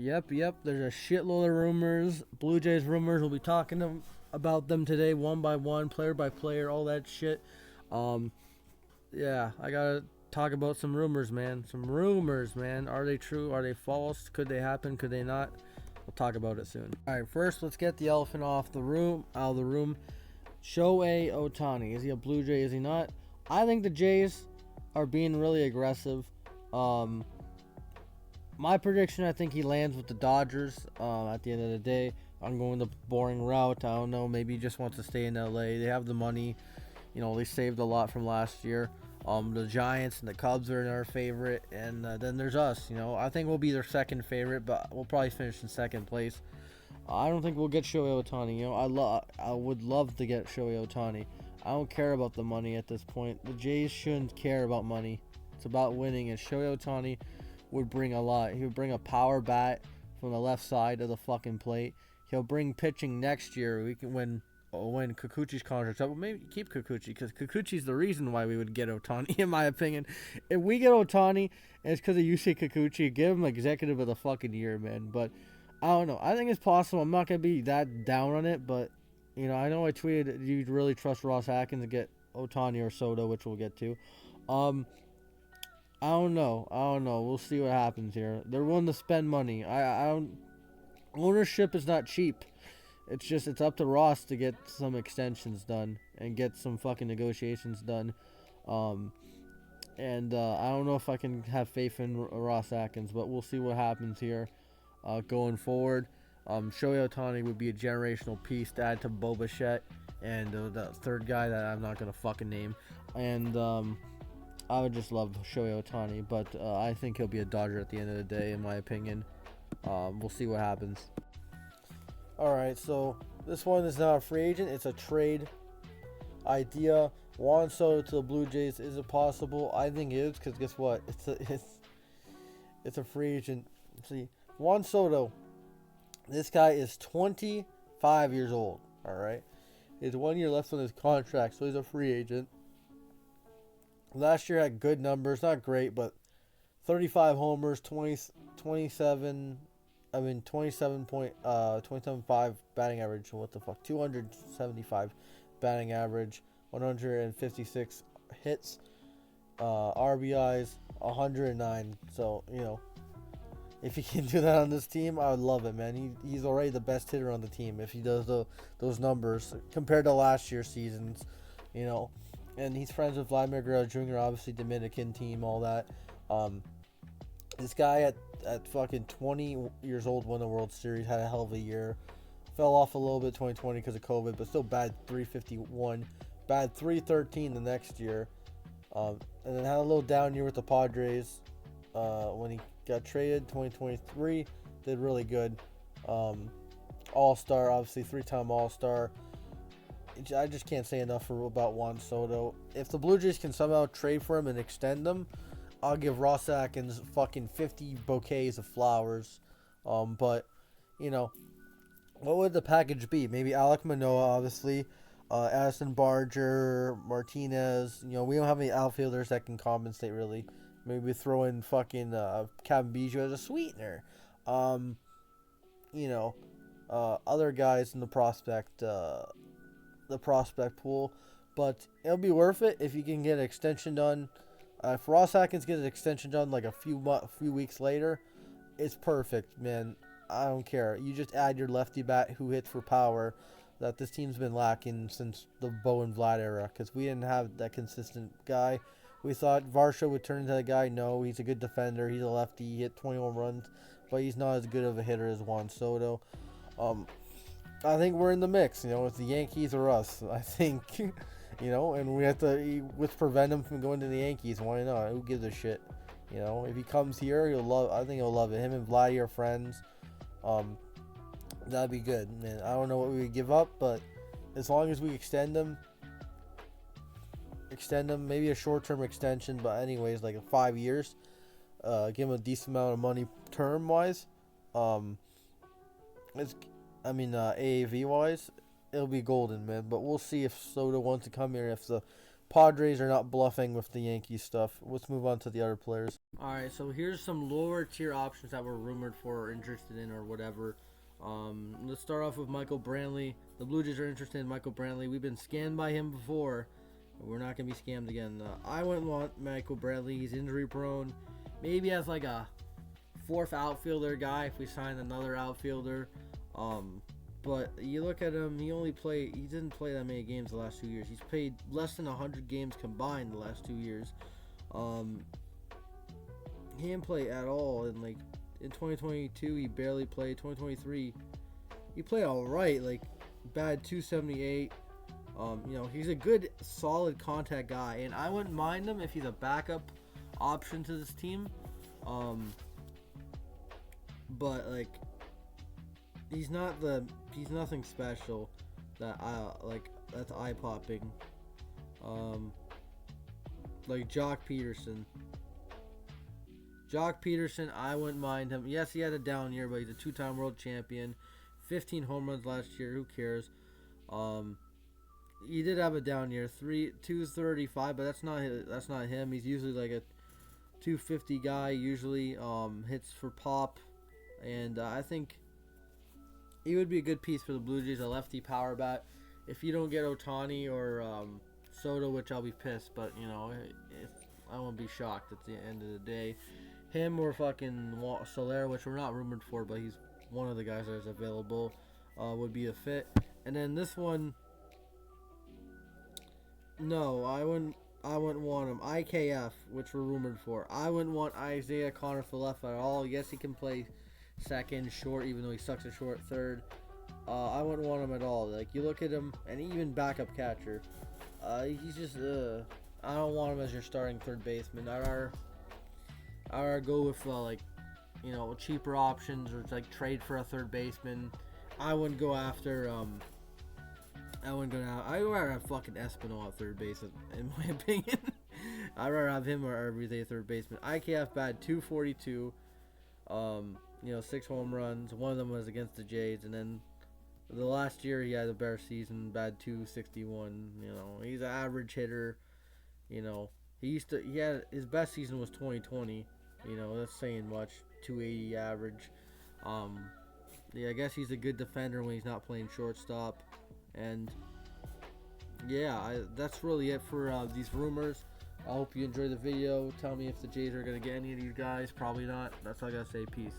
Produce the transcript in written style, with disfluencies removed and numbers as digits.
Yep. There's a shitload of rumors. Blue Jays rumors. We'll be talking about them today, one by one, player by player, all that shit. Um, yeah, I gotta talk about some rumors, man. Some rumors, man. Are they true? Are they false? Could they happen? Could they not? We'll talk about it soon. All right, first let's get the elephant off the room. Out of the room. Shohei Ohtani. Is he a Blue Jay? Is he not? I think the Jays are being really aggressive. My prediction, I think he lands with the Dodgers. At the end of the day, I'm going the boring route. I don't know. Maybe he just wants to stay in LA. They have the money. They saved a lot from last year. The Giants and the Cubs are our favorite, and then there's us. I think we'll be their second favorite, but we'll probably finish in second place. I don't think we'll get Shohei Ohtani. I would love to get Shohei Ohtani. I don't care about the money at this point. The Jays shouldn't care about money. It's about winning, and Shohei Ohtani would bring a lot. He would bring a power bat from the left side of the fucking plate. He'll bring pitching next year. We can when Kikuchi's contract's up. Well, maybe keep Kikuchi, because Kikuchi's the reason why we would get Ohtani, in my opinion. If we get Ohtani, and it's because of Yusei Kikuchi, give him executive of the fucking year, man. But I don't know. I think it's possible. I'm not going to be that down on it, but, I know I tweeted you'd really trust Ross Atkins to get Ohtani or Soto, which we'll get to. I don't know. We'll see what happens here. They're willing to spend money. I don't. Ownership is not cheap. It's up to Ross to get some extensions done and get some fucking negotiations done. And I don't know if I can have faith in Ross Atkins, but we'll see what happens here going forward. Shohei Ohtani would be a generational piece to add to Bo Bichette and the third guy that I'm not gonna fucking name. And I would just love Shohei Ohtani, but I think he'll be a Dodger at the end of the day, in my opinion. We'll see what happens. Alright, so this one is not a free agent. It's a trade idea. Juan Soto to the Blue Jays. Is it possible? I think it is, because guess what? It's a free agent. See, Juan Soto, this guy is 25 years old, alright? He has 1 year left on his contract, so he's a free agent. Last year had good numbers, not great, but 35 homers, 27.5 batting average. What the fuck? 275 batting average, 156 hits, RBIs, 109. So, if he can do that on this team, I would love it, man. He's already the best hitter on the team if he does those numbers compared to last year's seasons, And he's friends with Vladimir Guerrero Jr., obviously Dominican team, all that. This guy at fucking 20 years old won the World Series, had a hell of a year. Fell off a little bit 2020 because of COVID, but still bad 351, bad 313 the next year. And then had a little down year with the Padres when he got traded. 2023 did really good. All-Star, obviously three-time All-Star. I just can't say enough about Juan Soto. If the Blue Jays can somehow trade for him and extend him, I'll give Ross Atkins fucking 50 bouquets of flowers. But, what would the package be? Maybe Alek Manoah, obviously. Addison Barger, Martinez. We don't have any outfielders that can compensate, really. Maybe throw in fucking Kevin Biggio as a sweetener. Other guys in the prospect pool, but it'll be worth it if you can get an extension done. If Ross Atkins gets an extension done like a few weeks later, it's perfect, man. I don't care. You just add your lefty bat who hits for power that this team's been lacking since the Bo and Vlad era, because we didn't have that consistent guy. We thought Varsho would turn into that guy. No, he's a good defender. He's a lefty. He hit 21 runs, but he's not as good of a hitter as Juan Soto. I think we're in the mix, it's the Yankees or us. I think, and we have to, prevent him from going to the Yankees. Why not? Who gives a shit? If he comes here, I think he'll love it. Him and Vladdy are friends. That'd be good, man. I don't know what we would give up, but as long as we extend him, maybe a short-term extension, but anyways, like 5 years, give him a decent amount of money term-wise. AAV wise, it'll be golden, man. But we'll see if Soto wants to come here, if the Padres are not bluffing with the Yankees stuff. Let's move on to the other players. All right, so here's some lower tier options that we're rumored for or interested in or whatever. Let's start off with Michael Brantley. The Blue Jays are interested in Michael Brantley. We've been scammed by him before. We're not going to be scammed again. I wouldn't want Michael Brantley. He's injury prone. Maybe as like a fourth outfielder guy if we sign another outfielder. But you look at him, he didn't play that many games the last 2 years. He's played less than 100 games combined the last 2 years. He didn't play at all. And like in 2022, he barely played. 2023, he played all right. Like bad 278. He's a good, solid contact guy, and I wouldn't mind him if he's a backup option to this team. But like, he's nothing special that that's eye popping. Like Jock Peterson. I wouldn't mind him. Yes, he had a down year, but he's a 2-time world champion. 15 home runs last year. Who cares? He did have a down year, 235, but that's not him. He's usually like a 250 guy. Usually, hits for pop, and I think he would be a good piece for the Blue Jays, a lefty power bat. If you don't get Ohtani or Soto, which I'll be pissed, but I won't be shocked at the end of the day. Him or fucking Soler, which we're not rumored for, but he's one of the guys that is available, would be a fit. And then this one. No, I wouldn't want him. IKF, which we're rumored for. I wouldn't want Isaiah Connor-Falefa at all. Yes, he can play second, short, even though he sucks at short third. I wouldn't want him at all. Like, you look at him, and even backup catcher. He's just, I don't want him as your starting third baseman. I'd rather go with, cheaper options or, trade for a third baseman. I wouldn't go after, I'd rather have fucking Espinal at third base, in my opinion. I'd rather have him or everyday third baseman. IKF bad 242. 6 home runs. One of them was against the Jays, and then the last year he had a better season, bad 261. He's an average hitter. He had his best season was 2020. That's saying much. 280 average. I guess he's a good defender when he's not playing shortstop. And that's really it for these rumors. I hope you enjoyed the video. Tell me if the Jays are going to get any of these guys. Probably not. That's all I got to say. Peace.